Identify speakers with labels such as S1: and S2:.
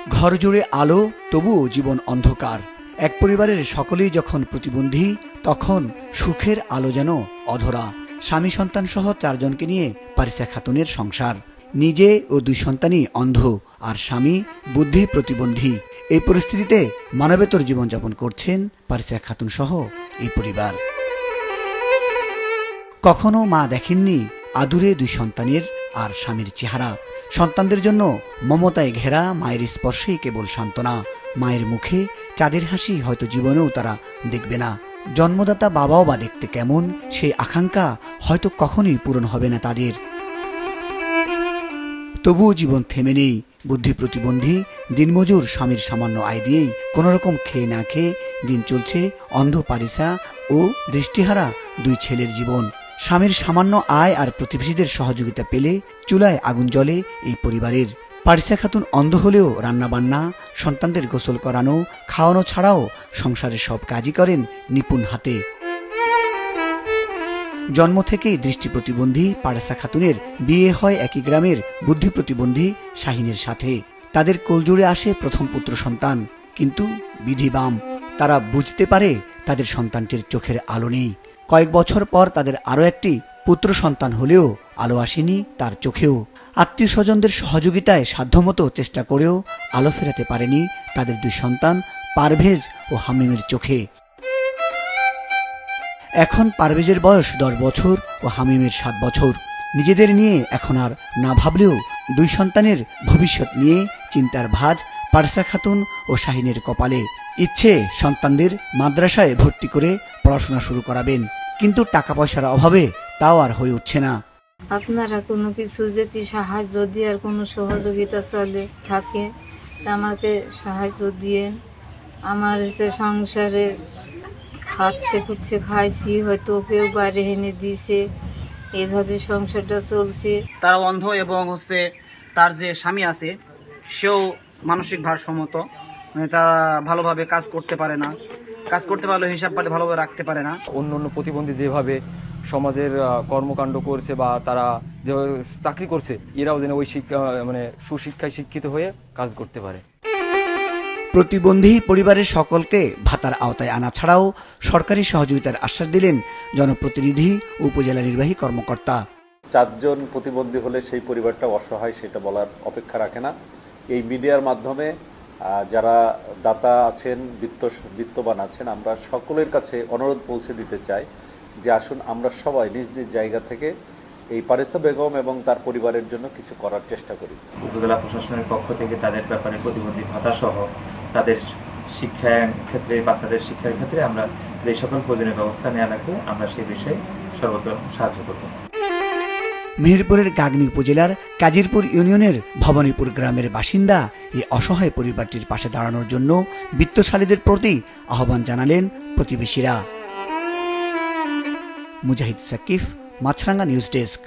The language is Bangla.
S1: ঘর জুড়ে আলো, তবুও জীবন অন্ধকার। এক পরিবারের সকলেই যখন প্রতিবন্ধী, তখন সুখের আলো যেন অধরা। স্বামী সন্তান সহ 4 জনকে নিয়ে পারিসা খাতুনের সংসার। নিজে ও 2 সন্তানই অন্ধ, আর স্বামী বুদ্ধি প্রতিবন্ধী। এই পরিস্থিতিতে মানবেতর জীবনযাপন করছেন পারিসা খাতুন সহ এই পরিবার। কখনো মা দেখেননি আদুরে 2 সন্তানের আর স্বামীর চেহারা। সন্তানদের জন্য মমতায় ঘেরা মায়ের স্পর্শেই কেবল সান্ত্বনা। মায়ের মুখে চাঁদের হাসি হয়তো জীবনেও তারা দেখবে না। জন্মদাতা বাবাও বা দেখতে কেমন, সেই আকাঙ্ক্ষা হয়তো কখনোই পূরণ হবে না তাদের। তবুও জীবন থেমে নেই। বুদ্ধি প্রতিবন্ধী দিনমজুর স্বামীর সামান্য আয় দিয়েই কোনোরকম খেয়ে না খেয়ে দিন চলছে অন্ধ পারিসা ও দৃষ্টিহারা 2 ছেলের জীবন। স্বামীর সামান্য আয় আর প্রতিবেশীদের সহযোগিতা পেলে চুলায় আগুন জ্বলে এই পরিবারের। পারিসা খাতুন অন্ধ হলেও রান্নাবান্না, সন্তানদের গোসল করানো, খাওয়ানো ছাড়াও সংসারের সব কাজই করেন নিপুণ হাতে। জন্ম থেকেই দৃষ্টি প্রতিবন্ধী পারিসা খাতুনের বিয়ে হয় একই গ্রামের বুদ্ধি প্রতিবন্ধী শাহিনের সাথে। তাদের কোলজুড়ে আসে প্রথম পুত্র সন্তান, কিন্তু বিধি বাম। তারা বুঝতে পারে তাদের সন্তানটির চোখের আলো নেই। কয়েক বছর পর তাদের আরও একটি পুত্র সন্তান হলেও আলো আসেনি তার চোখেও। আত্মীয় স্বজনদের সহযোগিতায় সাধ্যমতো চেষ্টা করেও আলো ফেরাতে পারেনি তাদের 2 সন্তান পারভেজ ও হামিমের চোখে। এখন পারভেজের বয়স 10 বছর ও হামিমের 7 বছর। নিজেদের নিয়ে এখন আর না ভাবলেও 2 সন্তানের ভবিষ্যৎ নিয়ে চিন্তার ভাঁজ পারিসা খাতুন ও শাহিনের কপালে। ইচ্ছে সন্তানদের মাদ্রাসায় ভর্তি করে পড়াশোনা শুরু করাবেন, কিন্তু টাকা পয়সার অভাবে তাও আর হয়ে উঠছে না।
S2: আপনারা কোনো কিছু যদি সাহায্য দিয়ে আর কোনো সহযোগিতা চলে থাকে আমাকে সাহায্য দিয়ে। আমার যে সংসারে খাচ্ছে খুঁজছে খাইছি, হয়তো কেউ বাইরে এনে দিয়েছে, এভাবে সংসারটা চলছে।
S3: তারা অন্ধ এবং তার যে স্বামী আছে সেও মানসিক ভারসাম্যত, মানে তারা ভালোভাবে কাজ করতে পারে না, কাজ করতে পারলেও হিসাব পাতে ভালোভাবে রাখতে পারে না।
S4: অন্য প্রতিবন্ধী যেভাবে সমাজের কর্মকাণ্ড করছে বা তারা যেভাবে চাকরি করছে, এরাও যেন ওই শিক্ষা মানে সুশিক্ষায় শিক্ষিত হয়ে কাজ করতে পারে।
S1: প্রতিবন্ধী পরিবারের সকলকে ভাতার আওতায় আনা ছাড়াও সরকারি সহযোগিতার আশ্বাস দিলেন জনপ্রতিনিধি ও উপজেলা নির্বাহী কর্মকর্তা।
S5: 4 জন প্রতিবন্ধী হলে সেই পরিবারটা অসহায় সেটা বলার অপেক্ষা রাখে না। এই মিডিয়ার মাধ্যমে যারা দাতা আছেন, বিত্তবান আছেন, আমরা সকলের কাছে অনুরোধ পৌঁছে দিতে চাই যে আসুন আমরা সবাই নিজ নিজ জায়গা থেকে এই পারিসা বেগম এবং তার পরিবারের জন্য কিছু করার চেষ্টা করি।
S6: উপজেলা প্রশাসনের পক্ষ থেকে তাদের ব্যাপারে প্রতিবন্ধী ভাতা সহ তাদের শিক্ষার ক্ষেত্রে, বাচ্চাদের শিক্ষার ক্ষেত্রে আমরা যে সকল প্রয়োজনীয় ব্যবস্থা নেওয়া লাগে আমরা সেই বিষয়ে সর্বত্র সাহায্য করব।
S1: মেহেরপুরের গাগনী উপজেলার কাজিরপুর ইউনিয়নের ভবানীপুর গ্রামের বাসিন্দা এই অসহায় পরিবারটির পাশে দাঁড়ানোর জন্য বিত্তশালীদের প্রতি আহ্বান জানালেন প্রতিবেশীরা। মুজাহিদ সাকিফ, মাছরাঙ্গা নিউজ ডেস্ক।